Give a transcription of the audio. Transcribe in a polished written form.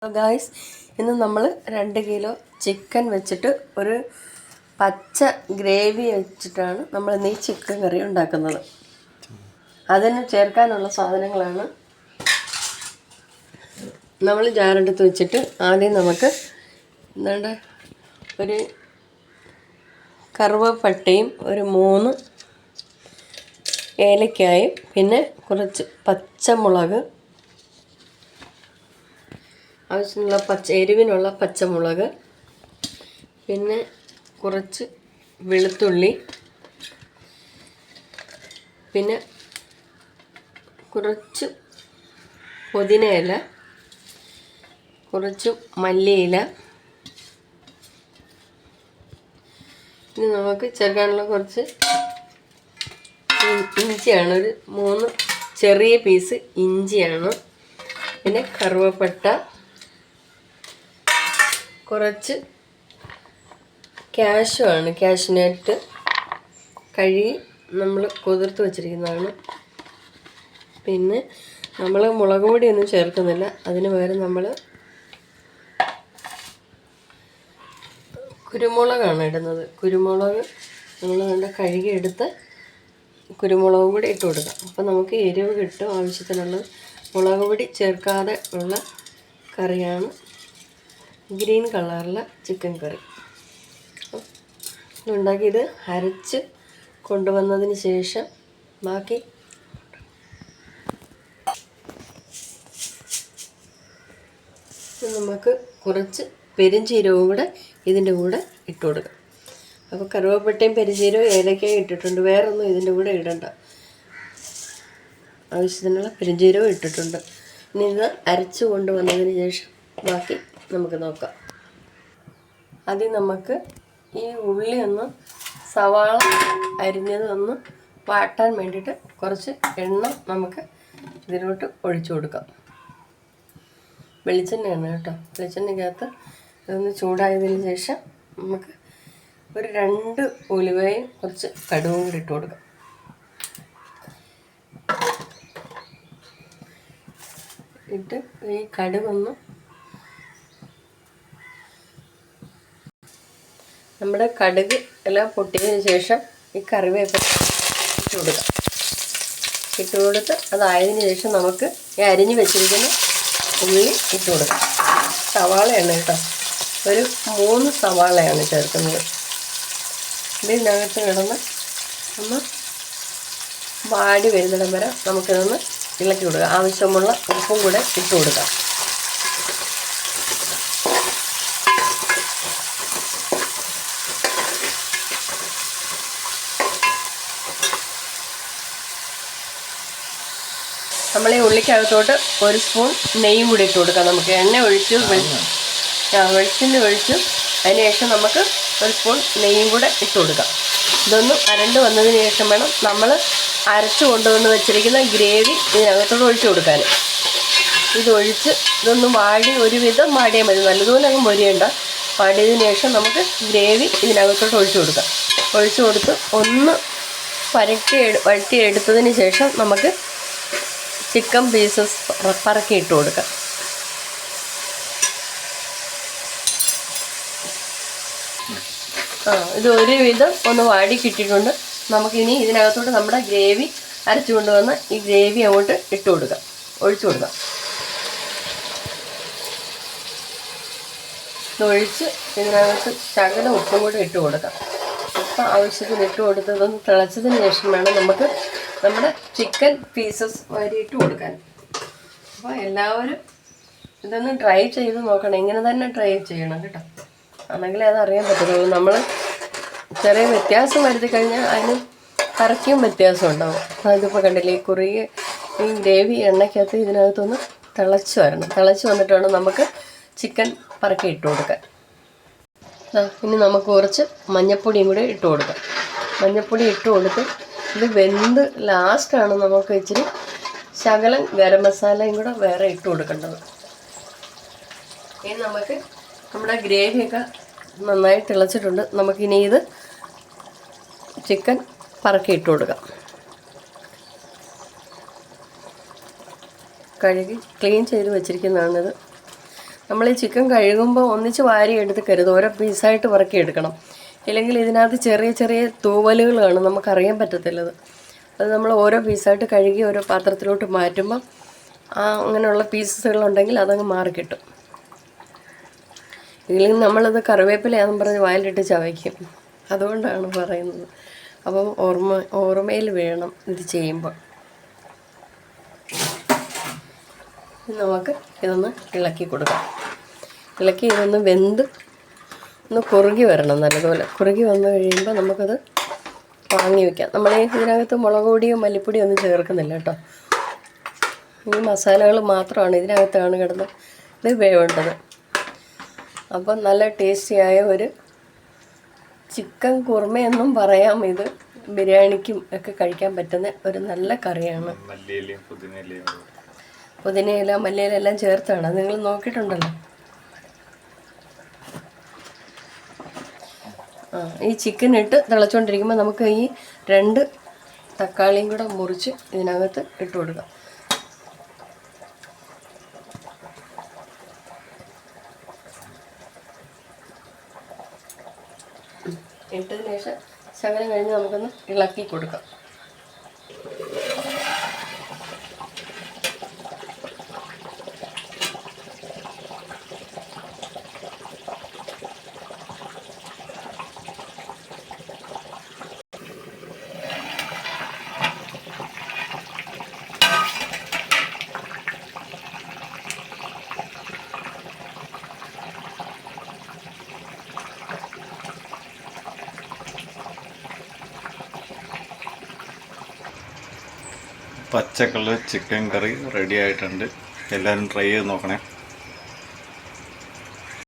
Hello guys, ഇന്ന് നമ്മൾ 2 kilo chicken വെച്ചിട്ട് ഒരു പച്ച ഗ്രേവി വെച്ചിട്ടാണ് നമ്മൾ ഇന്ന് ഈ ചിക്കൻ കറി ഉണ്ടാക്കുന്നത്. അതിന് ചേർക്കാനുള്ള സാധനങ്ങളാണ് നമ്മൾ ജാറെടുത്ത് വെച്ചിട്ട് ആദ്യം നമുക്ക് ഒരു കറുവപ്പട്ടയും ഒരു 3 ഏലക്കായും പിന്നെ കുറച്ച് പച്ചമുളക്, ആവശ്യമുള്ള എരിവിനുള്ള പച്ചമുളക്, പിന്നെ കുറച്ച് വെളുത്തുള്ളി, പിന്നെ കുറച്ച് പുതിനയില, കുറച്ച് മല്ലിയില. ഇനി നമുക്ക് ചേർക്കാനുള്ള കുറച്ച് ഇഞ്ചിയാണ്, ഒരു 3 ചെറിയ പീസ് ഇഞ്ചിയാണ്. പിന്നെ കറുവപ്പട്ട, കുറച്ച് കാഷ്യൂവാണ്, കാഷ്യൂനട്ട് കഴുകി നമ്മൾ കുതിർത്ത് വച്ചിരിക്കുന്നതാണ്. പിന്നെ നമ്മൾ മുളക് പൊടിയൊന്നും ചേർക്കുന്നില്ല, അതിന് പകരം നമ്മൾ കുരുമുളകാണ് ഇടുന്നത്. കുരുമുളക് നമ്മൾ കഴുകി എടുത്ത് കുരുമുളകും കൂടി ഇട്ട് കൊടുക്കാം. അപ്പോൾ നമുക്ക് എരിവ് കിട്ടും. ആവശ്യത്തിനുള്ള മുളക് പൊടി ചേർക്കാതെ ഉള്ള കറിയാണ് ഗ്രീൻ കളറിലെ ചിക്കൻ കറി. ഉണ്ടാക്കിയത് അരച്ച് കൊണ്ടുവന്നതിന് ശേഷം ബാക്കി നമുക്ക് കുറച്ച് പെരുംജീരകവും കൂടെ ഇതിൻ്റെ കൂടെ ഇട്ട് കൊടുക്കാം. അപ്പോൾ കറുവപ്പട്ടയും പെരുംജീരകവും ഏലക്കയും ഇട്ടിട്ടുണ്ട്, വേറൊന്നും ഇതിൻ്റെ കൂടെ ഇടണ്ട. ആവശ്യത്തിനുള്ള പെരുംജീരകം ഇട്ടിട്ടുണ്ട്. ഇനി ഇത് അരച്ച് കൊണ്ടുവന്നതിന് ശേഷം ബാക്കി നമുക്ക് നോക്കാം. ആദ്യം നമുക്ക് ഈ ഉള്ളി സവാള അരിഞ്ഞത് വാട്ടാൻ വേണ്ടിയിട്ട് കുറച്ച് എണ്ണ നമുക്ക് ഇതിലോട്ട് ഒഴിച്ചു കൊടുക്കാം. വെളിച്ചെണ്ണയാണ് കേട്ടോ. വെളിച്ചെണ്ണയ്ക്കകത്ത് ഇതൊന്ന് ചൂടായതിന് ശേഷം നമുക്ക് ഒരു 2 ഉലുവയും കുറച്ച് കടുകും കൂടി ഇട്ട് കൊടുക്കാം. ഇട്ട് ഈ കടുകൊന്ന് നമ്മുടെ കടുക് എല്ലാം പൊട്ടിയതിന് ശേഷം ഈ കറിവേപ്പില ഇട്ട് കൊടുത്ത് അതായതിനു ശേഷം നമുക്ക് ഈ അരിഞ്ഞ് വെച്ചിരിക്കുന്ന ഉള്ളി ഇട്ട് കൊടുക്കാം. സവാളയാണ് കേട്ടോ, ഒരു 3 സവാളയാണ് ചേർക്കുന്നത്. ഇതിനകത്ത് കിടന്ന് ഒന്ന് വാടി വരുന്നിടം വരെ നമുക്കിതൊന്ന് ഇളക്കി കൊടുക്കാം. ആവശ്യമുള്ള ഉപ്പും കൂടെ ഇട്ട് കൊടുക്കാം. നമ്മൾ ഈ ഉള്ളിക്കകത്തോട്ട് 1 സ്പൂൺ നെയ്യും കൂടി ഇട്ട് കൊടുക്കാം. നമുക്ക് എണ്ണ ഒഴിച്ച് വെളിച്ചെണ്ണ ഒഴിച്ച് അതിന് ശേഷം നമുക്ക് 1 സ്പൂൺ നെയ്യും കൂടെ ഇട്ട് കൊടുക്കാം. ഇതൊന്ന് അരണ്ട് വന്നതിന് ശേഷം വേണം നമ്മൾ അരച്ച് കൊണ്ടുവന്ന് വെച്ചിരിക്കുന്ന ഗ്രേവി ഇതിനകത്തോട്ട് ഒഴിച്ചു കൊടുക്കാൻ. ഇതൊഴിച്ച് ഇതൊന്ന് ഒരുവിധം വാടിയാൽ മതി, നല്ലതുപോലെ അങ്ങ് മൊരിയണ്ട. വാടിയതിന് ശേഷം നമുക്ക് ഗ്രേവി ഇതിനകത്തോട്ട് ഒഴിച്ചു കൊടുക്കാം. ഒഴിച്ചു കൊടുത്ത് ഒന്ന് വഴറ്റിയെടുത്തതിന് ശേഷം നമുക്ക് ചിക്കൻ പീസസ് പറക്കി ഇട്ട് കൊടുക്കാം. ഇത് ഒരുവിധം ഒന്ന് വാടി കിട്ടിയിട്ടുണ്ട്. നമുക്കിനി ഇതിനകത്തോട്ട് നമ്മുടെ ഗ്രേവി അരച്ചു കൊണ്ടുവന്ന് ഈ ഗ്രേവി അങ്ങോട്ട് ഇട്ട് കൊടുക്കാം, ഒഴിച്ചു കൊടുക്കാം. ഇതൊഴിച്ച് ഇതിനകത്ത് ശകലം ഉപ്പും കൂടി ഇട്ട് കൊടുക്കാം. ഉപ്പ് ആവശ്യത്തിന് ഇട്ട് കൊടുത്ത് ഇതൊന്ന് തിളച്ചതിന് ശേഷം വേണം നമുക്ക് നമ്മുടെ ചിക്കൻ പീസസ് വരിയിട്ട് കൊടുക്കാൻ. അപ്പോൾ എല്ലാവരും ഇതൊന്ന് ട്രൈ ചെയ്ത് നോക്കണം. ഇങ്ങനെ തന്നെ ട്രൈ ചെയ്യണം കേട്ടോ, ആണെങ്കിലേ അതറിയാൻ പറ്റുള്ളൂ. നമ്മൾ ചെറിയ വ്യത്യാസം വരുത്തി കഴിഞ്ഞാൽ അതിന് കറക്കിയും വ്യത്യാസം ഉണ്ടാവും. അതിപ്പോൾ കണ്ടില്ലേ, ഈ ഗ്രേവി എണ്ണയ്ക്കകത്ത് ഇതിനകത്തൊന്ന് തിളച്ച് വരണം. തിളച്ച് വന്നിട്ട് വേണം നമുക്ക് ചിക്കൻ പറക്കി ഇട്ട് കൊടുക്കാൻ. ഇനി നമുക്ക് കുറച്ച് മഞ്ഞൾപ്പൊടിയും കൂടി ഇട്ട് കൊടുക്കാം. മഞ്ഞൾപ്പൊടി ഇട്ട് കൊടുത്ത് ഇത് വെന്ത് ലാസ്റ്റാണ് നമുക്ക് ഇച്ചിരി ശകലം ഗരം മസാലയും കൂടെ വേറെ ഇട്ട് കൊടുക്കേണ്ടത്. ഇനി നമുക്ക് നമ്മുടെ ഗ്രേവിയൊക്കെ നന്നായി തിളച്ചിട്ടുണ്ട്. നമുക്കിനി ഇത് ചിക്കൻ പറക്കി ഇട്ട് കൊടുക്കാം. കഴുകി ക്ലീൻ ചെയ്ത് വെച്ചിരിക്കുന്നതാണിത്. നമ്മൾ ഈ ചിക്കൻ കഴുകുമ്പോൾ ഒന്നിച്ച് വാരി എടുക്കരുത്, ഓരോ പീസായിട്ട് പറക്കി എടുക്കണം. ഇല്ലെങ്കിൽ ഇതിനകത്ത് ചെറിയ ചെറിയ തൂവലുകൾ കാണും, നമുക്കറിയാൻ പറ്റത്തില്ലത്. അത് നമ്മൾ ഓരോ പീസായിട്ട് കഴുകി ഓരോ പാത്രത്തിലോട്ട് മാറ്റുമ്പം അങ്ങനെയുള്ള പീസസുകളുണ്ടെങ്കിൽ അതങ്ങ് മാറിക്കിട്ടും. ഇല്ലെങ്കിൽ നമ്മളത് കറിവേപ്പിലയാണെന്ന് പറഞ്ഞ് വായിലിട്ട് ചവയ്ക്കും. അതുകൊണ്ടാണ് പറയുന്നത്. അപ്പം ഓർമ്മയിൽ വേണം ഇത് ചെയ്യുമ്പോൾ. നമുക്ക് ഇതൊന്ന് ഇളക്കി കൊടുക്കാം. ഇളക്കി ഇതൊന്ന് വെന്ത് ഒന്ന് കുറുകി വരണം. നല്ലതുപോലെ കുറുകി വന്നു കഴിയുമ്പോൾ നമുക്കത് വാങ്ങി വയ്ക്കാം. നമ്മൾ ഇതിനകത്ത് മുളക് പൊടിയോ മല്ലിപ്പൊടിയോ ഒന്നും ചേർക്കുന്നില്ല കേട്ടോ. ഈ മസാലകൾ മാത്രമാണ് ഇതിനകത്താണ് കിടന്ന് ഇത് വേവേണ്ടത്. അപ്പം നല്ല ടേസ്റ്റിയായ ഒരു ചിക്കൻ കുറുമയെന്നും പറയാം. ഇത് ബിരിയാണിക്കും ഒക്കെ കഴിക്കാൻ പറ്റുന്ന ഒരു നല്ല കറിയാണ്. പുതിനയില മല്ലിയില എല്ലാം ചേർത്താണ്. അത് നിങ്ങൾ നോക്കിയിട്ടുണ്ടല്ലോ. ഈ ചിക്കൻ ഇട്ട് തിളച്ചുകൊണ്ടിരിക്കുമ്പോൾ നമുക്ക് ഈ 2 തക്കാളിയും കൂടെ മുറിച്ച് ഇതിനകത്ത് ഇട്ട് കൊടുക്കാം. ഇട്ടതിന് ശേഷം ശകലം കഴിഞ്ഞ് നമുക്കൊന്ന് ഇളക്കി കൊടുക്കാം. പച്ചക്കറി ചിക്കൻ കറി റെഡി ആയിട്ടുണ്ട്. എല്ലാവരും ട്രൈ ചെയ്ത് നോക്കണേ.